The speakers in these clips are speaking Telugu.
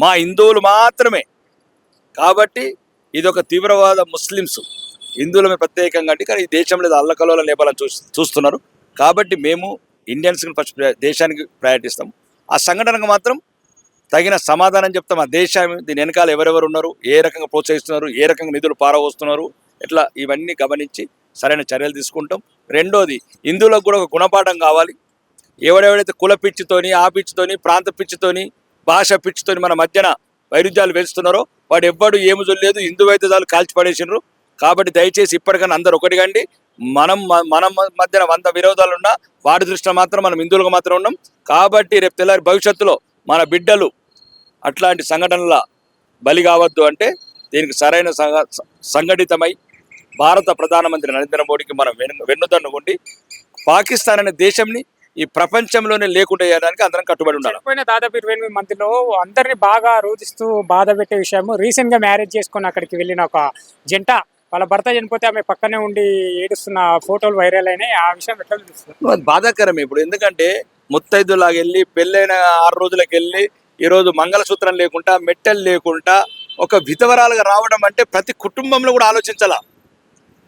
మా హిందువులు మాత్రమే. కాబట్టి ఇది ఒక తీవ్రవాద ముస్లిమ్స్ హిందువుల మీద ప్రత్యేకంగా అంటే, కానీ ఈ దేశంలో అల్లకల్లోల నేపాలని చూస్తున్నారు. కాబట్టి మేము ఇండియన్స్ని ఫస్ట్ దేశానికి ప్రయారిటీ ఇస్తాం. ఆ సంఘటనకు మాత్రం తగిన సమాధానం చెప్తాం. ఆ దేశం దీని వెనకాల ఎవరెవరు ఉన్నారు, ఏ రకంగా ప్రోత్సహిస్తున్నారు, ఏ రకంగా నిధులు పారవస్తున్నారు, ఇట్లా ఇవన్నీ గమనించి సరైన చర్యలు తీసుకుంటాం. రెండోది, హిందువులకు కూడా ఒక గుణపాఠం కావాలి. ఎవడెవడైతే కుల పిచ్చితోని, ఆ పిచ్చితోని, ప్రాంత పిచ్చితోని, భాష పిచ్చితోని మన మధ్యన వైరుధ్యాలు పెంచుతున్నారో వాడు ఎవ్వడు ఏమి చూడలేదు, హిందూ అయితే చాలు కాల్చి పడేసినారు. కాబట్టి దయచేసి ఇప్పటికైనా అందరు ఒకటిగండి. మనం మధ్యన 100 విరోధాలున్నా వాడి దృష్టిలో మాత్రం మనం హిందువులుగా మాత్రం ఉన్నాం. కాబట్టి రేపు తెల్లారి భవిష్యత్తులో మన బిడ్డలు అట్లాంటి సంఘటనల బలి కావద్దు అంటే దీనికి సరైన సంఘటితమై భారత ప్రధానమంత్రి నరేంద్ర మోడీకి మనం వెన్నుదన్నుకుండి పాకిస్తాన్ అనే దేశంని ఈ ప్రపంచంలోనే లేకుండా చేయడానికి అందరం కట్టుబడి ఉండాలి. దాదాపు 28 మందిలో అందరినీ బాగా రోధిస్తూ బాధ పెట్టే విషయం, రీసెంట్ గా మ్యారేజ్ చేసుకుని అక్కడికి వెళ్ళిన ఒక జంట వాళ్ళ భర్త చనిపోతే ఆమె పక్కనే ఉండి ఏడుస్తున్న ఫోటోలు వైరల్ అయినాయి. ఆ విషయం ఎట్లా చూస్తుంది? బాధాకరం ఇప్పుడు. ఎందుకంటే ముత్తైదులాగా వెళ్ళి పెళ్ళైన 6 రోజులకు వెళ్ళి ఈరోజు మంగళసూత్రం లేకుండా, మెట్టెలు లేకుండా ఒక విధవరాలుగా రావడం అంటే ప్రతి కుటుంబంలో కూడా ఆలోచించాల.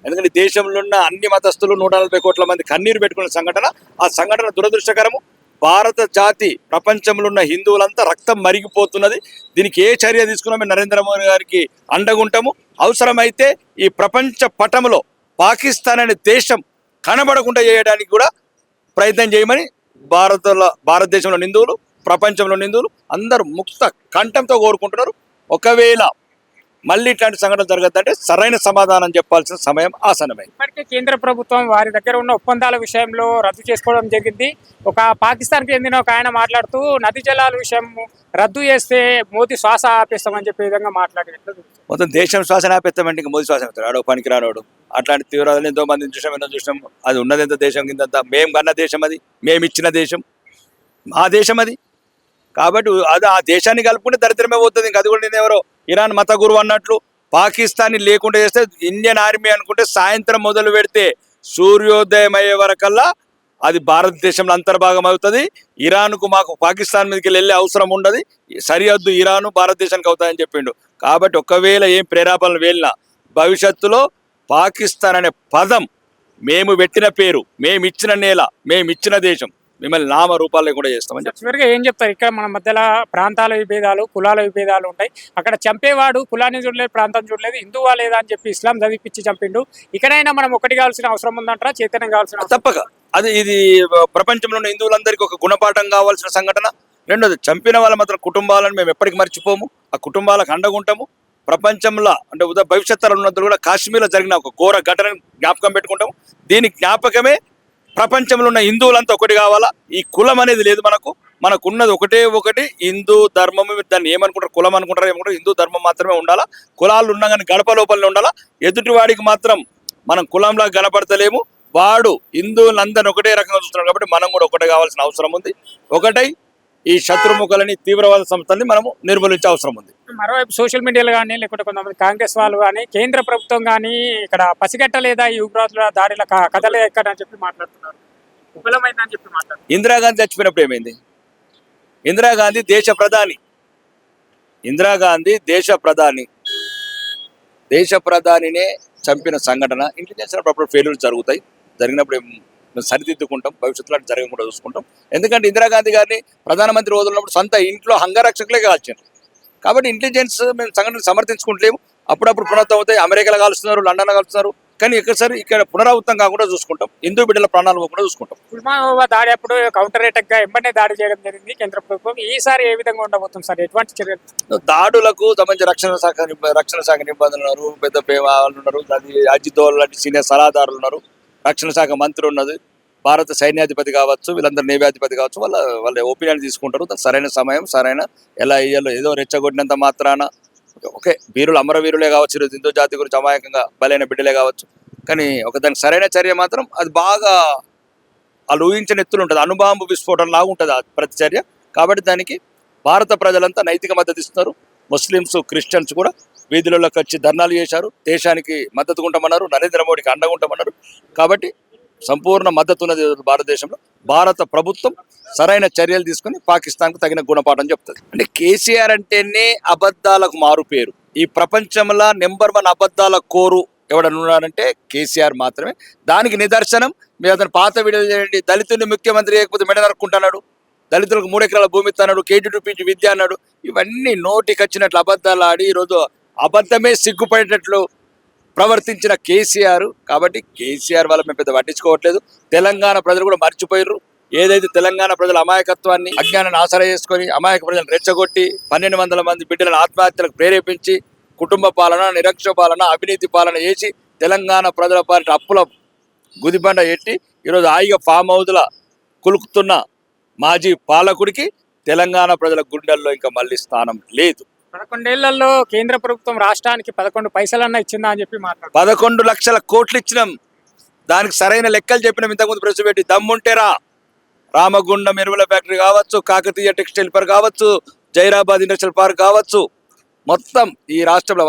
ఎందుకంటే దేశంలో ఉన్న అన్ని మతస్థులు 140 కోట్ల మంది కన్నీరు పెట్టుకున్న సంఘటన. ఆ సంఘటన దురదృష్టకరము. భారత జాతి, ప్రపంచంలో ఉన్న హిందువులంతా రక్తం మరిగిపోతున్నది. దీనికి ఏ చర్య తీసుకున్నా మేము నరేంద్ర మోడీ గారికి అండగుంటాము. అవసరమైతే ఈ ప్రపంచ పటంలో పాకిస్తాన్ అనే దేశం కనబడకుండా చేయడానికి కూడా ప్రయత్నం చేయమని భారతదేశంలో హిందువులు, ప్రపంచంలో హిందువులు అందరూ ముక్త కంఠంతో కోరుకుంటున్నారు. ఒకవేళ మళ్ళీ ఇట్లాంటి సంఘటన జరగద్దంటే సరైన సమాధానం చెప్పాల్సిన సమయం ఆసన్నమైంది. ఇప్పటికే కేంద్ర ప్రభుత్వం వారి దగ్గర ఉన్న ఒప్పందాల విషయంలో రద్దు చేసుకోవడం జరిగింది. ఒక పాకిస్తాన్కి చెందిన ఒక ఆయన మాట్లాడుతూ నదీ జలాల విషయం రద్దు చేస్తే మోదీ శ్వాస ఆపేస్తామని చెప్పే విధంగా మాట్లాడినట్లు. మొత్తం దేశం శ్వాస ఆపేస్తామంటే ఇంకా మోదీ శ్వాస ఆపుతాడు. ఆడో పనికి రానోడు. అట్లాంటి తీవ్రవాదులు ఎంతో మందిని చూసాం. అది ఉన్నది ఎంత దేశం కింద, మేము కన్న దేశం అది, మేము ఇచ్చిన దేశం, మా దేశం అది. కాబట్టి అది ఆ దేశాన్ని కలుపుకుంటే దరిద్రమే పోతుంది. ఇంకా అది కూడా నేను ఎవరో ఇరాన్ మత గురువు అన్నట్లు పాకిస్తాన్ని లేకుండా చేస్తే ఇండియన్ ఆర్మీ అనుకుంటే సాయంత్రం మొదలు పెడితే సూర్యోదయం అయ్యే వరకల్లా అది భారతదేశంలో అంతర్భాగం అవుతుంది. ఇరాన్కు మాకు పాకిస్తాన్ మీదకి వెళ్ళే అవసరం ఉండదు. సరిహద్దు ఇరాను భారతదేశానికి అవుతాయని చెప్పిండు. కాబట్టి ఒకవేళ ఏం ప్రేరేపణలు వెళ్ళినా భవిష్యత్తులో పాకిస్తాన్ అనే పదం, మేము పెట్టిన పేరు, మేము ఇచ్చిన నేల, మేము ఇచ్చిన దేశం, మిమ్మల్ని నామ రూపాలు కూడా చేస్తామని చెప్పి చివరిగా ఏం చెప్తారు? ఇక్కడ మన మధ్యలో ప్రాంతాల విభేదాలు, కులాల విభేదాలు ఉంటాయి. అక్కడ చంపేవాడు కులాన్ని చూడలేదు, ప్రాంతం చూడలేదు, హిందువా లేదా అని చెప్పి ఇస్లాం చదివిపించి చంపిండు. ఇక్కడైనా మనం ఒకటి కావాల్సిన అవసరం ఉందంటారా? చైతన్యం కావాల్సిన తప్పక. ఇది ప్రపంచంలో ఉన్న హిందువులందరికీ ఒక గుణపాఠం కావాల్సిన సంఘటన. రెండోది, చంపిన వాళ్ళ మాత్రం కుటుంబాలను మేము ఎప్పటికీ మర్చిపోము. ఆ కుటుంబాలకు అండగుంటాము. ప్రపంచంలో అంటే భవిష్యత్తులో ఉన్నందుకు కూడా కాశ్మీర్లో జరిగిన ఒక ఘోర ఘటనను జ్ఞాపకం పెట్టుకుంటాము. దీని జ్ఞాపకమే ప్రపంచంలో ఉన్న హిందువులంతా ఒకటి కావాలా. ఈ కులం అనేది లేదు మనకున్నది ఒకటి హిందూ ధర్మం. దాన్ని ఏమనుకుంటారు, కులం అనుకుంటారు, ఏమనుకుంటారు, హిందూ ధర్మం మాత్రమే ఉండాలా. కులాలు ఉన్నా కానీ గడప లోపలనే ఉండాలా. ఎదుటివాడికి మాత్రం మనం కులంలా కనపడతలేము. వాడు హిందువులందరినీ ఒకటే రకంగా చూస్తున్నాడు. కాబట్టి మనం కూడా ఒకటే కావాల్సిన అవసరం ఉంది. ఒకటై ఈ శత్రుముఖలని, తీవ్రవాద సంస్థల్ని మనము నిర్మూలించే అవసరం ఉంది. మరోవైపు సోషల్ మీడియాలో కానీ, లేకుంటే కొంతమంది కాంగ్రెస్ వాళ్ళు కానీ, కేంద్ర ప్రభుత్వం కానీ ఇక్కడ పసిగట్టలేదా ఈ ఉగ్రవాదుల దాడిల కథలే ఎక్కడ అని చెప్పి మాట్లాడుతున్నారు. విఫలమైందని చెప్పి మాట్లాడుతున్నారు. ఇందిరాగాంధీ చచ్చిపోయినప్పుడు ఏమైంది? ఇందిరాగాంధీ దేశ ప్రధానినే చంపిన సంఘటన. ఇంటెలిజెన్స్ అప్పుడు ఫెయిల్యూర్ జరుగుతాయి. జరిగినప్పుడు సరిదిద్దుకుంటాం. భవిష్యత్తులో జరగకుండా చూసుకుంటాం. ఎందుకంటే ఇందిరాగాంధీ గారిని ప్రధానమంత్రి వదిలినప్పుడు సొంత ఇంట్లో హంగరక్షకులే కాల్చారు. కాబట్టి ఇంటెలిజెన్స్ మేము సంఘటన సమర్థించుకుంటలేము. అప్పుడప్పుడు పునరుద్ధం అవుతాయి. అమెరికాలో కాలుస్తున్నారు, లండన్లో కాలుస్తున్నారు. కానీ ఇక్కడ పునరావృతం కాకుండా చూసుకుంటాం. హిందూ బిడ్డల ప్రాణాలు పోకుండా చూసుకుంటాం. పుల్వామా దాడి అప్పుడు కౌంటర్ అటాక్ గా ఎంబడే దాడి చేయడం జరిగింది కేంద్ర ప్రభుత్వం. ఈసారి ఏ విధంగా ఉండబోతుంది సార్? ఎటువంటి చర్యలు? దాడులకు సంబంధించి రక్షణ శాఖ నిబంధనలు ఉన్నారు, పెద్ద వాళ్ళు ఉన్నారు, అజిత్ దోవల్ లాంటి సీనియర్ సలహాదారులు ఉన్నారు, రక్షణ శాఖ మంత్రి ఉన్నది, భారత సైన్యాధిపతి కావచ్చు, వీళ్ళందరూ నేవ్యాధిపతి కావచ్చు. వాళ్ళ ఒపీనియన్ తీసుకుంటారు. సరైన సమయం, సరైన ఎలా ఇయ్యాలో. ఏదో రెచ్చగొట్టినంత మాత్రాన ఓకే, వీరులు అమరవీరులే కావచ్చు, ఈరోజు హిందూ జాతి గురించి అమాయకంగా బలైన బిడ్డలే కావచ్చు. కానీ దానికి సరైన చర్య మాత్రం అది బాగా వాళ్ళు ఊహించిన ఎత్తులు ఉంటుంది. అణుబాంబు విస్ఫోటన లాగా ఉంటుంది ఆ ప్రతి చర్య. కాబట్టి దానికి భారత ప్రజలంతా నైతిక మద్దతు ఇస్తున్నారు. ముస్లిమ్స్, క్రిస్టియన్స్ కూడా వీధులలోకి వచ్చి ధర్నాలు చేశారు. దేశానికి మద్దతు ఉంటామన్నారు, నరేంద్ర మోడీకి అండగా ఉంటామన్నారు. కాబట్టి సంపూర్ణ మద్దతు ఉన్నది భారతదేశంలో. భారత ప్రభుత్వం సరైన చర్యలు తీసుకొని పాకిస్తాన్కు తగిన గుణపాఠం చెప్తుంది. అంటే కేసీఆర్ అంటేనే అబద్ధాలకు మారు పేరు. ఈ ప్రపంచంలో నెంబర్ 1 అబద్ధాల కోరు ఎవడన్నాడంటే కేసీఆర్ మాత్రమే. దానికి నిదర్శనం మీరు అతను పాత వీడియోలు చేయండి. దళితుడిని ముఖ్యమంత్రి చేయకపోతే మెడ నరుక్కుంటున్నాడు, దళితులకు 3 ఎకరాల భూమి ఇస్తున్నాడు, KG2 విద్య అన్నాడు. ఇవన్నీ నోటికి వచ్చినట్లు అబద్ధాలు ఆడి ఈరోజు అబద్ధమే సిగ్గుపడేటట్లు ప్రవర్తించిన కేసీఆర్. కాబట్టి కేసీఆర్ వల్ల మేము పెద్ద పట్టించుకోవట్లేదు. తెలంగాణ ప్రజలు కూడా మర్చిపోయారు. ఏదైతే తెలంగాణ ప్రజల అమాయకత్వాన్ని అజ్ఞానాన్ని ఆసరా చేసుకొని అమాయక ప్రజలను రెచ్చగొట్టి 1200 మంది బిడ్డలను ఆత్మహత్యలకు ప్రేరేపించి కుటుంబ పాలన, నిరక్ష పాలన, అవినీతి పాలన చేసి తెలంగాణ ప్రజల పాలిట అప్పుల గుదిబండ ఎట్టి ఈరోజు హాయిగా ఫామ్ హౌస్ల కులుకుతున్న మాజీ పాలకుడికి తెలంగాణ ప్రజల గుండెల్లో ఇంకా మళ్ళీ స్థానం లేదు. 11 ఏళ్లలో కేంద్ర ప్రభుత్వం రాష్ట్రానికి 11 పైసలన్నా ఇచ్చిందా అని చెప్పి మాట్లాడు. 11 లక్షల కోట్లు ఇచ్చినాం. దానికి సరైన లెక్కలు చెప్పినాం. ఇంతకుముందు ప్రెస్ పెట్టి దమ్ముంటేరా రామగుండం ఎరువుల ఫ్యాక్టరీ కావచ్చు, కాకతీయ టెక్స్టైల్ పార్క్ కావచ్చు, జైరాబాద్ ఇండస్ట్రియల్ పార్క్ కావచ్చు, మొత్తం ఈ రాష్ట్రంలో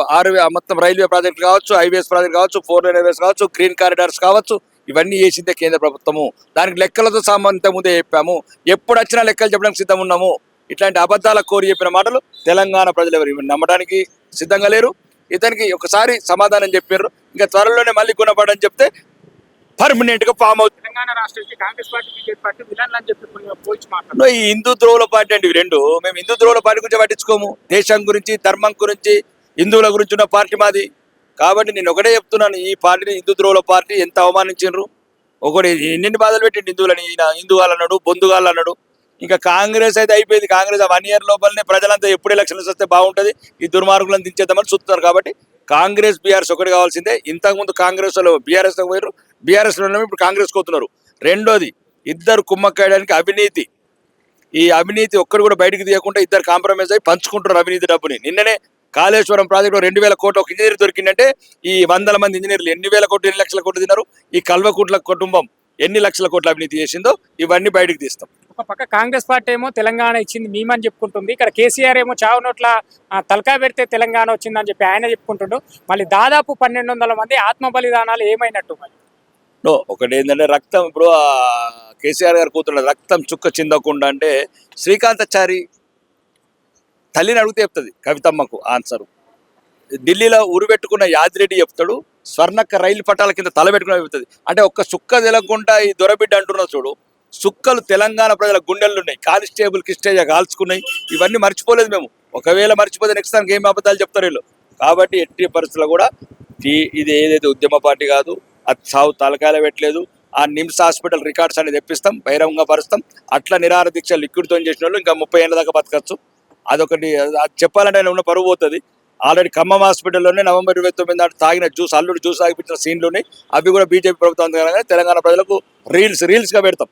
మొత్తం రైల్వే ప్రాజెక్టులు కావచ్చు, హైవేస్ ప్రాజెక్ట్ కావచ్చు, 4 లైన్ హైవేస్ కావచ్చు, గ్రీన్ కారిడార్స్ కావచ్చు, ఇవన్నీ చేసిందే కేంద్ర ప్రభుత్వము. దానికి లెక్కలతో సంబంధిత ముందే చెప్పాము. ఎప్పుడు వచ్చినా లెక్కలు చెప్పడానికి సిద్ధం ఉన్నాము. ఇట్లాంటి అబద్ధాల కోరి చెప్పిన మాటలు తెలంగాణ ప్రజలు ఎవరు నమ్మడానికి సిద్ధంగా లేరు. ఇతనికి ఒకసారి సమాధానం చెప్పారు, ఇంకా త్వరలోనే మళ్ళీ గుణపడని చెప్తే పర్మనెంట్ గా ఫామ్ అవుతుంది. తెలంగాణ రాష్ట్రానికి కాంగ్రెస్ పార్టీ, బీజేపీ పార్టీ విలన్లు అని చెప్పి పోల్చి మాట్లాడు. ఈ హిందూ ద్రోవుల పార్టీ అండి ఇవి రెండు. మేము హిందూ ద్రోవుల పార్టీ గురించి పట్టించుకోము. దేశం గురించి, ధర్మం గురించి, హిందువుల గురించి ఉన్న పార్టీ మాది. కాబట్టి నేను ఒకటే చెప్తున్నాను, ఈ పార్టీని హిందూ ద్రోవుల పార్టీ ఎంత అవమానించారు. ఒకటి ఎన్ని బాధలు పెట్టిండు హిందువులని. ఈయన హిందువులు అన్నాడు, బొందుగాళ్ళు అన్నాడు. ఇంకా కాంగ్రెస్ అయితే అయిపోయింది. కాంగ్రెస్ 1 ఇయర్ లోపలనే ప్రజలంతా ఎప్పుడు ఎలక్షన్స్ వస్తే బాగుంటుంది, ఈ దుర్మార్గులను దించేద్దామని చూస్తున్నారు. కాబట్టి కాంగ్రెస్ బీఆర్ఎస్ ఒకటి కావాల్సిందే. ఇంతకుముందు కాంగ్రెస్ వాళ్ళు బీఆర్ఎస్ పోయారు, బీఆర్ఎస్ లో ఇప్పుడు కాంగ్రెస్ కోతున్నారు. రెండోది, ఇద్దరు కుమ్మక్కాయడానికి అవినీతి. ఈ అవినీతి ఒక్కడు కూడా బయటకు తీయకుండా ఇద్దరు కాంప్రమైజ్ అయ్యి పంచుకుంటున్నారు అవినీతి డబ్బుని. నిన్ననే కాళేశ్వరం ప్రాజెక్టు 2000 కోట్లు ఒక ఇంజనీర్ దొరికిందంటే ఈ 100 మంది ఇంజనీర్లు ఎన్ని వేల కోట్లు, ఎన్ని లక్షల కోట్లు తిన్నారు. ఈ కల్వకుట్ల కుటుంబం ఎన్ని లక్షల కోట్ల అవినీతి చేసిందో ఇవన్నీ బయటకు తీస్తాం. ఒక పక్క కాంగ్రెస్ పార్టీ ఏమో తెలంగాణ ఇచ్చింది మేమని చెప్పుకుంటుంది. ఇక్కడ కేసీఆర్ ఏమో చావు నోట్ల తలకాయ పెడితే తెలంగాణ వచ్చిందని చెప్పి ఆయన చెప్పుకుంటుండు. మళ్ళీ దాదాపు 1200 మంది ఆత్మ బలిదానాలు ఏమైనట్టు మరి? ఒకటి ఏంటంటే రక్తం, ఇప్పుడు కేసీఆర్ గారు కూతురు రక్తం చుక్క చిందకుండా అంటే శ్రీకాంతాచారి తల్లిని అడిగితే చెప్తుంది కవితమ్మకు ఆన్సరు. ఢిల్లీలో ఉరిపెట్టుకున్న యాదిరెడ్డి చెప్తాడు, స్వర్ణక్క రైలు పట్టాల కింద తల పెట్టుకుని చెప్తుంది. అంటే ఒక్క సుక్క తెలకుండా ఈ దొరబిడ్డ అంటున్నా చూడు, సుక్కలు తెలంగాణ ప్రజల గుండెలు ఉన్నాయి. కానిస్టేబుల్ కిస్టేజ్ కాల్చుకున్నాయి. ఇవన్నీ మర్చిపోలేదు మేము. ఒకవేళ మర్చిపోతే నెక్స్ట్ టైం ఏం అబద్ధాలు చెప్తారు వీళ్ళు. కాబట్టి ఎట్టి పరిస్థితుల్లో కూడా ఇది ఏదైతే ఉద్యమ పార్టీ కాదు, అది సాగు తలకాయలు పెట్టలేదు. ఆ నిమ్స్ హాస్పిటల్ రికార్డ్స్ అనేది తెప్పిస్తాం, బహిరంగ పరుస్తాం. అట్లా నిరాహార దీక్ష లిక్విడ్తో చేసిన వాళ్ళు ఇంకా 30 ఏళ్ళ దాకా బతకచ్చు. అదొకటి. అది చెప్పాలంటే ఆయన ఉన్న పరువు పోతుంది. ఆల్రెడీ ఖమ్మం హాస్పిటల్లోనే నవంబర్ 29 నాడు తాగిన జ్యూస్, అల్లుడు జ్యూస్ తాగిపించిన సీన్లు ఉన్నాయి. అవి కూడా బీజేపీ ప్రభుత్వం తెలంగాణ ప్రజలకు రీల్స్గా పెడతాం.